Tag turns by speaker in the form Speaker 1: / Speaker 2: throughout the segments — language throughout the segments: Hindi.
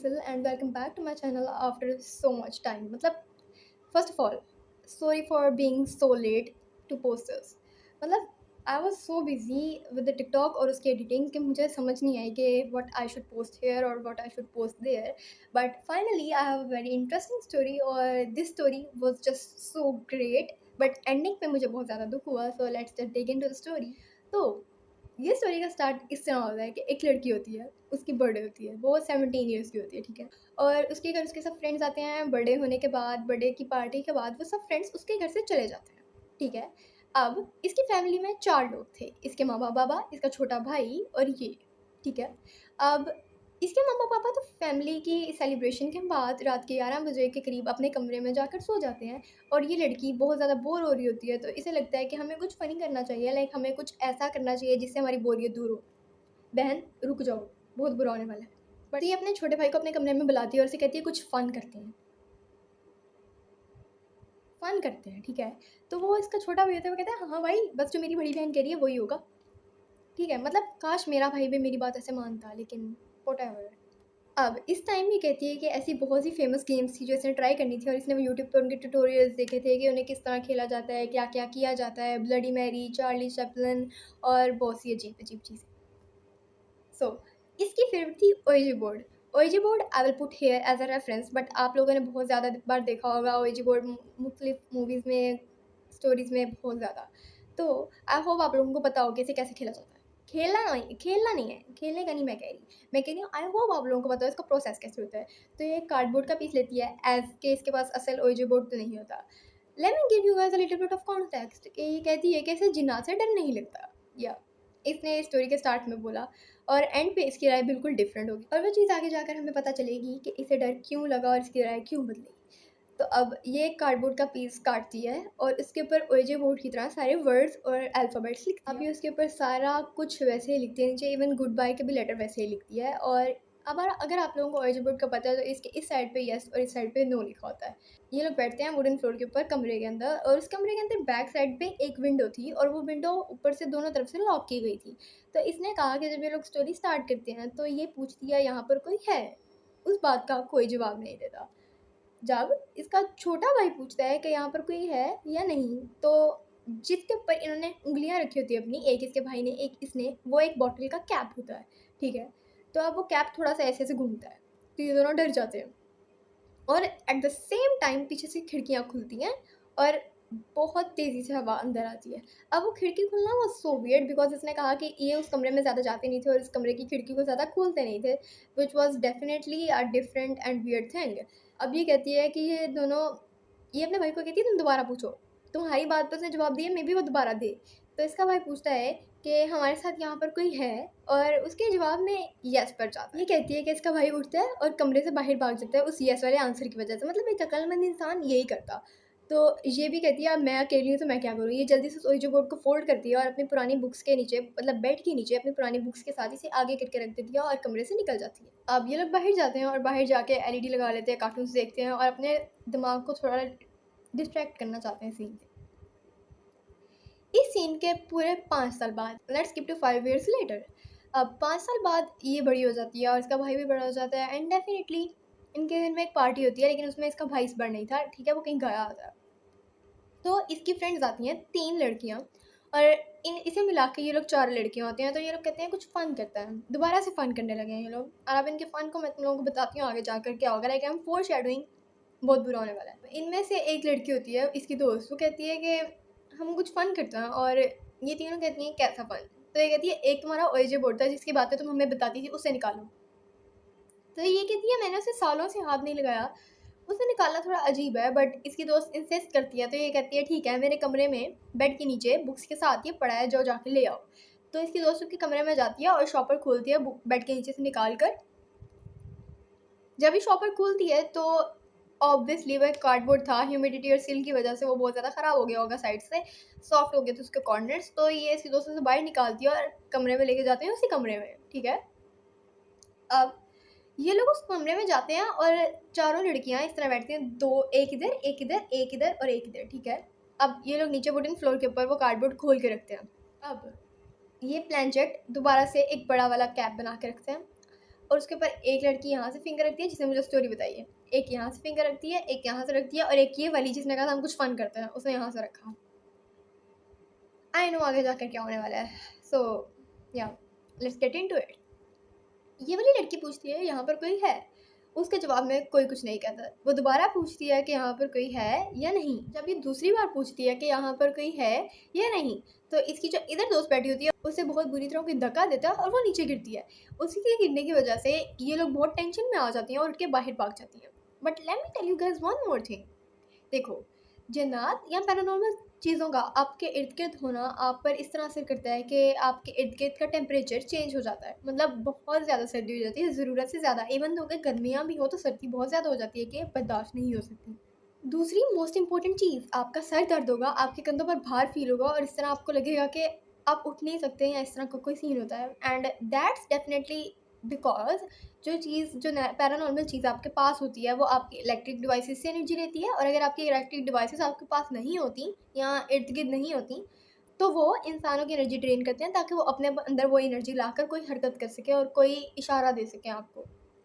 Speaker 1: Hazel and welcome back to my channel after so much time. मतलब first of all, sorry for being so late to post this. मतलब I was so busy with the TikTok और उसकी editing कि मुझे समझ नहीं आई कि what I should post here or what I should post there. But finally I have a very interesting story और this story was just so great. But ending पे मुझे बहुत ज़्यादा दुख हुआ. So let's just dig into the story. तो ये स्टोरी का स्टार्ट इस तरह होता है कि एक लड़की होती है, उसकी बर्थडे होती है, वो 17 ईयर्स की होती है, ठीक है। और उसके घर उसके सब फ्रेंड्स आते हैं। बर्थडे होने के बाद, बर्थडे की पार्टी के बाद वो सब फ्रेंड्स उसके घर से चले जाते हैं, ठीक है। अब इसकी फैमिली में 4 लोग थे, इसके माँ बाबा, इसका छोटा भाई और ये, ठीक है। अब इसके मम्मा पापा तो फैमिली की सेलिब्रेशन के बाद रात के 11 बजे के करीब अपने कमरे में जाकर सो जाते हैं। और ये लड़की बहुत ज़्यादा बोर हो रही होती है, तो इसे लगता है कि हमें कुछ फ़नी करना चाहिए, लाइक हमें कुछ ऐसा करना चाहिए जिससे हमारी बोरियत दूर हो। बहन रुक जाओ, बहुत बुरा होने वाला है। बट ये अपने छोटे भाई को अपने कमरे में बुलाती है और उसे कहती है कुछ फ़न करते हैं, फ़न करते हैं, ठीक है। तो वो इसका छोटा भाई होता है, वो कहता है हाँ भाई, बस जो मेरी बड़ी बहन कह रही है वही होगा, ठीक है। मतलब काश मेरा भाई भी मेरी बात ऐसे मानता, लेकिन व्हाटएवर। अब इस टाइम ये कहती है कि ऐसी बहुत सी फेमस गेम्स थी जो इसने ट्राई करनी थी और इसने वो यूट्यूब पर उनके ट्यूटोरियल्स देखे थे कि उन्हें किस तरह खेला जाता है, क्या क्या किया जाता है, ब्लडी मैरी, चार्ली चैपलिन और बहुत सी अजीब अजीब चीज़ें। सो इसकी फेवरेट थी ouija board. Ouija board I will put here as a reference, but आप लोगों ने बहुत ज़्यादा बार देखा होगा ओएजी बोर्ड मुख्तलिफ मूवीज़ में, स्टोरीज़ में बहुत ज़्यादा। तो आई होप आप लोगों को पता हो कि इसे कैसे खेला जाता है। खेलना नहीं है, खेलने का नहीं मैं कह रही हूँ आई होप आप लोगों को पता हो इसका प्रोसेस कैसे होता है। तो ये कार्डबोर्ड का पीस लेती है, एज के इसके पास असल ओएजी बोर्ड तो नहीं होता। Let me give you guys a little bit of context कि ये कहती है कि इसे जिन्नात से डर नहीं लगता, या इसने स्टोरी के स्टार्ट में बोला। और एंड पे इसकी राय बिल्कुल डिफरेंट होगी और वो चीज़ आगे जाकर हमें पता चलेगी कि इसे डर क्यों लगा और इसकी राय क्यों बदली। तो अब ये एक कार्डबोर्ड का पीस काटती है और उसके ऊपर ओएजे बोर्ड की तरह सारे वर्ड्स और अल्फ़ाबेट्स लिखती है। अब ये उसके ऊपर सारा कुछ वैसे ही लिखती है, नीचे इवन गुड बाय के भी लेटर वैसे ही लिखती है। और अब अगर आप लोगों को ओएजे बोर्ड का पता है तो इसके इस साइड पे यस और इस साइड पे नो लिखा होता है। ये लोग बैठते हैं वुडन फ्लोर के ऊपर कमरे के अंदर, और उस कमरे के अंदर बैक साइड पे एक विंडो थी और वो विंडो ऊपर से दोनों तरफ से लॉक की गई थी। तो इसने कहा कि जब ये लोग स्टोरी स्टार्ट करते हैं तो ये पूछती है यहाँ पर कोई है। उस बात का कोई जवाब नहीं देता। जब इसका छोटा भाई पूछता है कि यहाँ पर कोई है या नहीं, तो जिसके ऊपर इन्होंने उंगलियां रखी होती है अपनी, एक इसके भाई ने एक इसने, वो एक बॉटल का कैप होता है, ठीक है। तो अब वो कैप थोड़ा सा ऐसे ऐसे घूमता है, तो ये दोनों डर जाते हैं। और एट द सेम टाइम पीछे से खिड़कियाँ खुलती हैं और बहुत तेज़ी से हवा अंदर आती है। अब वो खिड़की खुलना वो सो वियर्ड, बिकॉज इसने कहा कि ये उस कमरे में ज़्यादा जाते नहीं थे और इस कमरे की खिड़की को ज़्यादा खोलते नहीं थे, which was definitely a different and weird thing. अब ये कहती है कि ये दोनों, ये अपने भाई को कहती है तुम दोबारा पूछो, तुम्हारी बात पर उसने जवाब दिया, मे बी वो दोबारा दे। तो इसका भाई पूछता है कि हमारे साथ यहाँ पर कोई है, और उसके जवाब में यस पर जाता है। ये कहती है कि इसका भाई उठता है और कमरे से बाहर भाग जाता है उस यस वाले आंसर की वजह से। मतलब एक अक्लमंद इंसान यही करता। तो ये भी कहती है अब मैं अकेली हूँ तो मैं क्या करूँ। ये जल्दी से उस ओएजे बोर्ड को फोल्ड करती है और अपनी पुरानी बुक्स के नीचे, मतलब बेड के नीचे अपनी पुरानी बुक्स के साथ इसे आगे करके रख देती है और कमरे से निकल जाती है। अब ये लोग बाहर जाते हैं और बाहर जाके एलईडी लगा लेते हैं, कार्टून्स देखते हैं और अपने दिमाग को थोड़ा डिस्ट्रैक्ट करना चाहते हैं सीन से। इस सीन के पूरे 5 साल बाद, let's skip to 5 years later. अब 5 साल बाद ये बड़ी हो जाती है और इसका भाई भी बड़ा हो जाता है, एंड डेफिनेटली इनके घर में एक पार्टी होती है, लेकिन उसमें इसका भाई इस बार नहीं था, ठीक है, वो कहीं गया होता है। तो इसकी फ्रेंड्स आती हैं 3 लड़कियाँ, और इसे मिला के ये लोग 4 लड़कियाँ होती हैं। तो ये लोग कहते हैं कुछ फ़न करते हैं, दोबारा से फ़न करने लगे हैं ये लोग। और अब इनके फ़न को मैं तुम लोगों को बताती हूँ आगे जाकर क्या होगा, like I am four shadowing, बहुत बुरा होने वाला है। इनमें से एक लड़की होती है इसकी दोस्त, वो कहती है कि हम कुछ फ़न करते हैं, और ये तीनों कहती हैं कैसा फ़न। तो ये कहती है एक तुम्हारा ओएजे बोर्ड था जिसकी बातें तुम हमें बताती थी, उससे निकालो। तो ये कहती है मैंने उसे सालों से हाथ नहीं लगाया, उसे निकालना थोड़ा अजीब है। बट इसकी दोस्त इंसिस्ट करती है, तो ये कहती है ठीक है, मेरे कमरे में बेड के नीचे बुक्स के साथ ये पड़ा है, जो जाके ले आओ। तो इसकी दोस्त उसके कमरे में जाती है और शॉपर खोलती है बेड के नीचे से निकाल कर। जब ये शॉपर खोलती है तो ऑब्वियसली वो एक कार्डबोर्ड था, ह्यूमिडिटी और सील की वजह से वो बहुत ज़्यादा ख़राब हो गया होगा, साइड से सॉफ्ट हो गए थे उसके कॉर्नर्स। तो ये इसकी दोस्तों से बाहर निकालती है और कमरे में लेके जाते हैं, उसी कमरे में, ठीक है। अब ये लोग उस कमरे में जाते हैं और चारों लड़कियां इस तरह बैठती हैं, दो, एक इधर एक इधर एक इधर और एक इधर, ठीक है। अब ये लोग नीचे वुडन फ्लोर के ऊपर वो कार्डबोर्ड खोल के रखते हैं। अब ये प्लानचेट दोबारा से एक बड़ा वाला कैप बना के रखते हैं। और उसके ऊपर एक लड़की यहाँ से फिंगर रखती है जिसने मुझे स्टोरी बताई है, एक यहाँ से फिंगर रखती है, एक यहाँ से रखती है, और एक ये वाली जिसने कहा था हम कुछ फन करते हैं उसने यहाँ से रखा। आई नो आगे जाकर क्या होने वाला है। सो या लेट्स गेट इनटू इट। ये वाली लड़की पूछती है यहाँ पर कोई है, उसके जवाब में कोई कुछ नहीं कहता। वो दोबारा पूछती है कि यहाँ पर कोई है या नहीं। जब ये दूसरी बार पूछती है कि यहाँ पर कोई है या नहीं, तो इसकी जो इधर दोस्त बैठी होती है उसे बहुत बुरी तरह कोई धक्का देता है और वो नीचे गिरती है। उसी के गिरने की वजह से ये लोग बहुत टेंशन में आ जाती हैं और उठ के बाहर भाग जाती हैं। But let me tell you guys one more thing. देखो, जिन्नात या पैरानॉर्मल चीज़ों का आपके इर्द गिर्द होना आप पर इस तरह असर करता है कि आपके इर्द गिर्द का टेम्परेचर चेंज हो जाता है। मतलब बहुत ज़्यादा सर्दी हो जाती है, ज़रूरत से ज़्यादा। इवन तो अगर गर्मियाँ भी हो तो सर्दी बहुत ज़्यादा हो जाती है कि बर्दाश्त नहीं हो सकती। दूसरी मोस्ट इंपॉर्टेंट चीज़, आपका सर दर्द होगा, आपके कंधों पर भार फील होगा और इस तरह आपको लगेगा कि आप उठ नहीं सकते या इस तरह का कोई सीन होता है। एंड दैट्स डेफिनेटली बिकॉज जो चीज़ जो पैरानॉर्मल चीज़ आपके पास होती है वो आपकी इलेक्ट्रिक डिवाइसेस से एनर्जी लेती है, और अगर आपकी इलेक्ट्रिक डिवाइसेस आपके पास नहीं होती या इर्द गिर्द नहीं होती तो वो इंसानों की एनर्जी ड्रेन करते हैं ताकि वो अपने अंदर वो एनर्जी लाकर कोई हरकत कर सके और कोई इशारा दे सके आपको।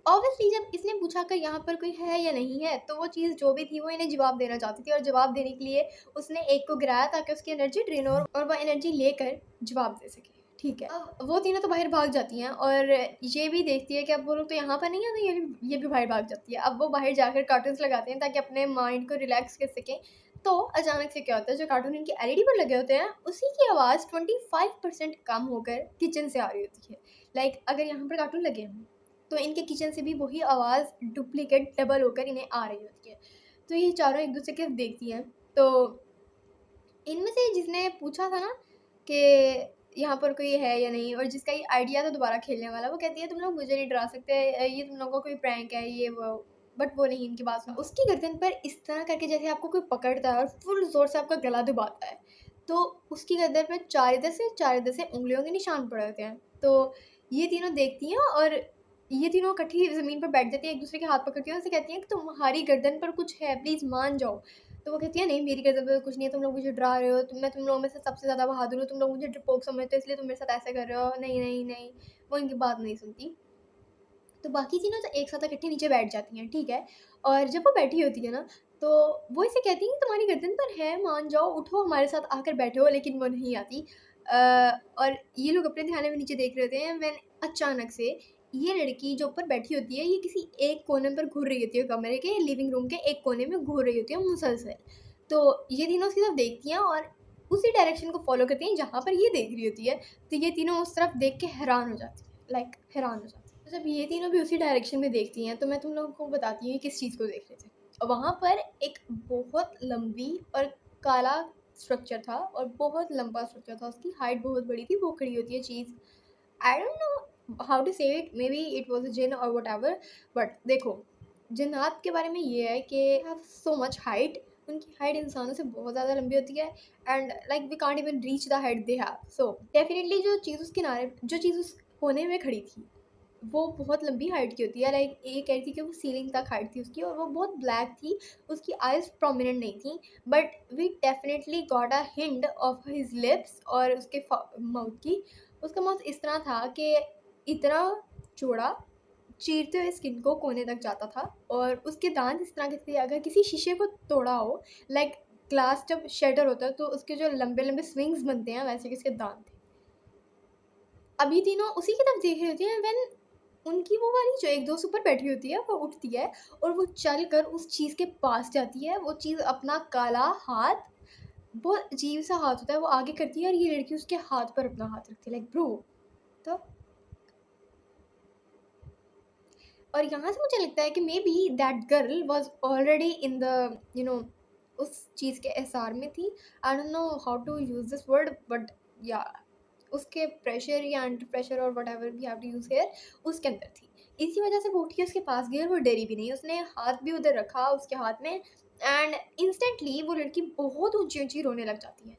Speaker 1: ऑब्वियसली जब इसने पूछा कर यहाँ पर कोई है या नहीं है, तो वो चीज़ जो भी थी वो इन्हें जवाब देना चाहती थी, और जवाब देने के लिए उसने एक को गिराया ताकि उसकी एनर्जी ड्रेन हो और वह एनर्जी लेकर जवाब दे सके। ठीक है, अब वो तीनों तो बाहर भाग जाती हैं और ये भी देखती है कि अब वो लोग तो यहाँ पर नहीं है, तो ये भी बाहर भाग जाती है। अब वो बाहर जाकर कार्टून्स लगाते हैं ताकि अपने माइंड को रिलैक्स कर सकें। तो अचानक से क्या होता है, जो कार्टून इनकी एलईडी पर लगे होते हैं उसी की आवाज़ 25% कम होकर किचन से आ रही होती है। लाइक अगर यहाँ पर कार्टून लगे हैं तो इनके किचन से भी वही आवाज़ डुप्लीकेट डबल होकर इन्हें आ रही होती है। तो ये चारों एक दूसरे की तरफ देखती हैं। तो इनमें से जिसने पूछा था ना कि यहाँ पर कोई है या नहीं, और जिसका ये आइडिया था दोबारा खेलने वाला, वो कहती है तुम लोग मुझे नहीं डरा सकते, ये तुम लोगों का कोई प्रैंक है ये वो। बट वो नहीं इनकी बात सुना। उसकी गर्दन पर इस तरह करके जैसे आपको कोई पकड़ता है और फुल जोर से आपका गला दबाता है, तो उसकी गर्दन पर चार इधर से उंगलियों के निशान पड़े होते हैं। तो ये तीनों देखती हैं और ये तीनों इकट्ठी ज़मीन पर बैठ जाती हैं, एक दूसरे के हाथ पकड़ती हैं, उनसे कहती हैं कि तुम्हारी गर्दन पर कुछ है, प्लीज़ मान जाओ। तो वो कहती है नहीं मेरी गर्दन पे कुछ नहीं है, तुम लोग मुझे डरा रहे हो, मैं तुम लोगों में से सबसे ज़्यादा बहादुर हूँ, तुम लोग मुझे डरपोक समझते हो इसलिए तुम मेरे साथ ऐसे कर रहे हो। नहीं नहीं नहीं, वो इनकी बात नहीं सुनती। तो बाकी तीनों तो एक साथ इकट्ठे नीचे बैठ जाती हैं, ठीक है। और जब वो बैठी होती है ना, तो वो इसे कहती हैं कि तुम्हारी गर्दन पर है, मान जाओ, उठो हमारे साथ आकर बैठो, लेकिन वो नहीं आती। और ये लोग अपने ध्यान में नीचे देख रहे होते हैं व्हेन अचानक से ये लड़की जो ऊपर बैठी होती है ये किसी एक कोने पर घूर रही होती है, कमरे के लिविंग रूम के एक कोने में घूर रही होती है मुसलसल। तो ये तीनों उसकी तरफ देखती हैं और उसी डायरेक्शन को फॉलो करती हैं जहाँ पर ये देख रही होती है। तो ये तीनों उस तरफ देख के हैरान हो जाती है, लाइक हैरान हो जाती है। तो जब ये तीनों भी उसी डायरेक्शन में देखती हैं तो मैं तुम लोगों को बताती हूँ किस चीज़ को देख रहे थे। और वहाँ पर एक बहुत लंबी और काला स्ट्रक्चर था, और बहुत लंबा स्ट्रक्चर था, उसकी हाइट बहुत बड़ी थी, वो खड़ी होती है चीज़। I don't know how to say it, may be it was a जिन और वट एवर। बट देखो, जिन्नात के बारे में ये है कि हैव सो मच हाइट, उनकी हाइट इंसानों से बहुत ज़्यादा लंबी होती है, and like we can't even reach the height they have. So definitely जो चीज़ उस किनारे, जो चीज़ उस कोने में खड़ी थी वो बहुत लंबी हाइट की होती है। लाइक ये कह रही थी कि वो सीलिंग तक हाइट थी उसकी, और वो बहुत ब्लैक थी, उसकी आइज़ प्रोमिनेंट नहीं थी, but we definitely got a hint of his lips और उसके माउथ की। उसका माउथ इस तरह था कि इतना चौड़ा, चीरते हुए स्किन को कोने तक जाता था, और उसके दांत इस तरह के थे अगर किसी शीशे को तोड़ा हो, लाइक ग्लास जब शटर होता है तो उसके जो लंबे लंबे स्विंग्स बनते हैं वैसे किसके दांत थे। अभी तीनों उसी की तरफ देख रहे होते हैं व्हेन उनकी वो वाली जो एक दोस्त ऊपर बैठी होती है वो उठती है और वो चल कर उस चीज़ के पास जाती है। वो चीज़ अपना काला हाथ, बहुत अजीब सा हाथ होता है, वो आगे करती है और ये लड़की उसके हाथ पर अपना हाथ रखती है, लाइक ब्रो। तो और यहाँ से मुझे लगता है कि maybe that girl was already in the उस चीज़ के एहसार में थी। I don't know how to use this word, but या उसके प्रेशर या अंडर प्रेशर और whatever we have to use here, उसके अंदर थी। इसी वजह से वो उठ के उसके पास गई और वो डरी भी नहीं, उसने हाथ भी उधर रखा उसके हाथ में, एंड इंस्टेंटली वो लड़की बहुत ऊंची ऊंची रोने लग जाती है।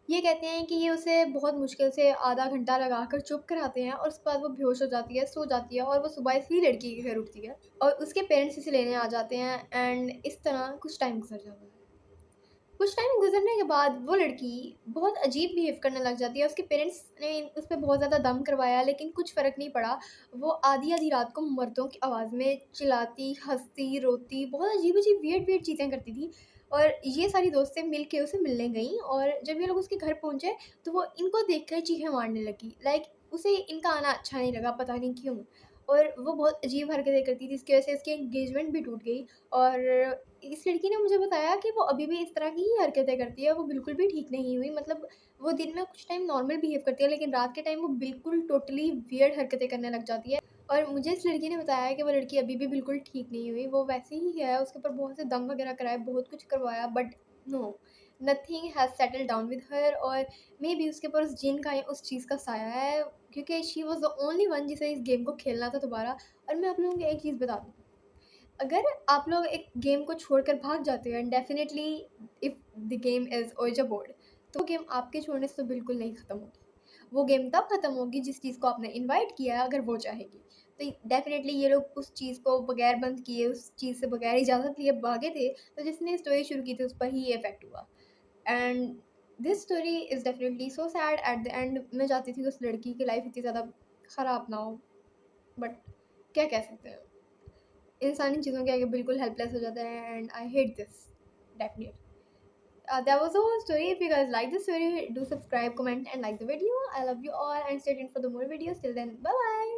Speaker 1: ये कहते हैं कि ये उसे बहुत मुश्किल से आधा घंटा लगाकर चुप कराते हैं और उसके बाद वो बेहोश हो जाती है, सो जाती है, और वो सुबह इसी लड़की के घर उठती है और उसके पेरेंट्स इसे लेने आ जाते हैं, एंड इस तरह कुछ टाइम गुजर जाता है। कुछ टाइम गुजरने के बाद वो लड़की बहुत अजीब बिहेव करने लग जाती है। उसके पेरेंट्स ने उस पर बहुत ज़्यादा दम करवाया लेकिन कुछ फ़र्क नहीं पड़ा। वो आधी आधी रात को मर्दों की आवाज़ में चिल्लाती, हंसती, रोती, बहुत अजीब अजीब वियर्ड वियर्ड चीज़ें करती थी। और ये सारी दोस्तें मिल के उसे मिलने गई और जब ये लोग उसके घर पहुँचे तो वो इनको देख कर चीखें मारने लगी। लाइक उसे इनका आना अच्छा नहीं लगा, पता नहीं क्यों। और वो बहुत अजीब हरकतें करती थी, जिसकी वजह से उसकी एंगेजमेंट भी टूट गई। और इस लड़की ने मुझे बताया कि वो अभी भी इस तरह की ही हरकतें करती है, वो बिल्कुल भी ठीक नहीं हुई। मतलब वो दिन में कुछ टाइम नॉर्मल बिहेव करती है लेकिन रात के टाइम वो बिल्कुल टोटली वियर्ड हरकतें करने लग जाती है। और मुझे इस लड़की ने बताया कि वो लड़की अभी भी बिल्कुल ठीक नहीं हुई, वो वैसे ही है। उसके ऊपर बहुत से दम वगैरह कराए, बहुत कुछ करवाया, but no, nothing has settle down with her. और मे बी उसके ऊपर उस जिन का या उस चीज़ का साया है, क्योंकि she was the only one जिसे इस गेम को खेलना था दोबारा। और मैं आप लोगों को एक चीज़ बता दूँ, अगर आप लोग एक गेम को छोड़कर भाग जाते हो and definitely if the game is ओजा बोर्ड, तो वो गेम आपके छोड़ने से तो बिल्कुल नहीं ख़त्म होगी। वो गेम तब ख़त्म होगी जिस चीज़ को आपने इनवाइट किया है, अगर वो चाहेगी। तो डेफिनेटली ये लोग उस चीज़ को बगैर बंद किए, उस चीज़ से बगैर इजाज़त लिए भागे थे, तो जिसने स्टोरी शुरू की थी उस पर ही ये इफ़ेक्ट हुआ। And this story is definitely so sad at the end. मैं चाहती थी कि उस लड़की की लाइफ इतनी ज़्यादा ख़राब ना हो, बट क्या कह सकते हैं, इंसान इन चीज़ों के आगे बिल्कुल हेल्पलेस हो जाता है and I hate this definitely. That was the whole story. If you guys like this story, do subscribe, comment, and like the video. I love you all and stay tuned for the more videos. Till then, bye bye.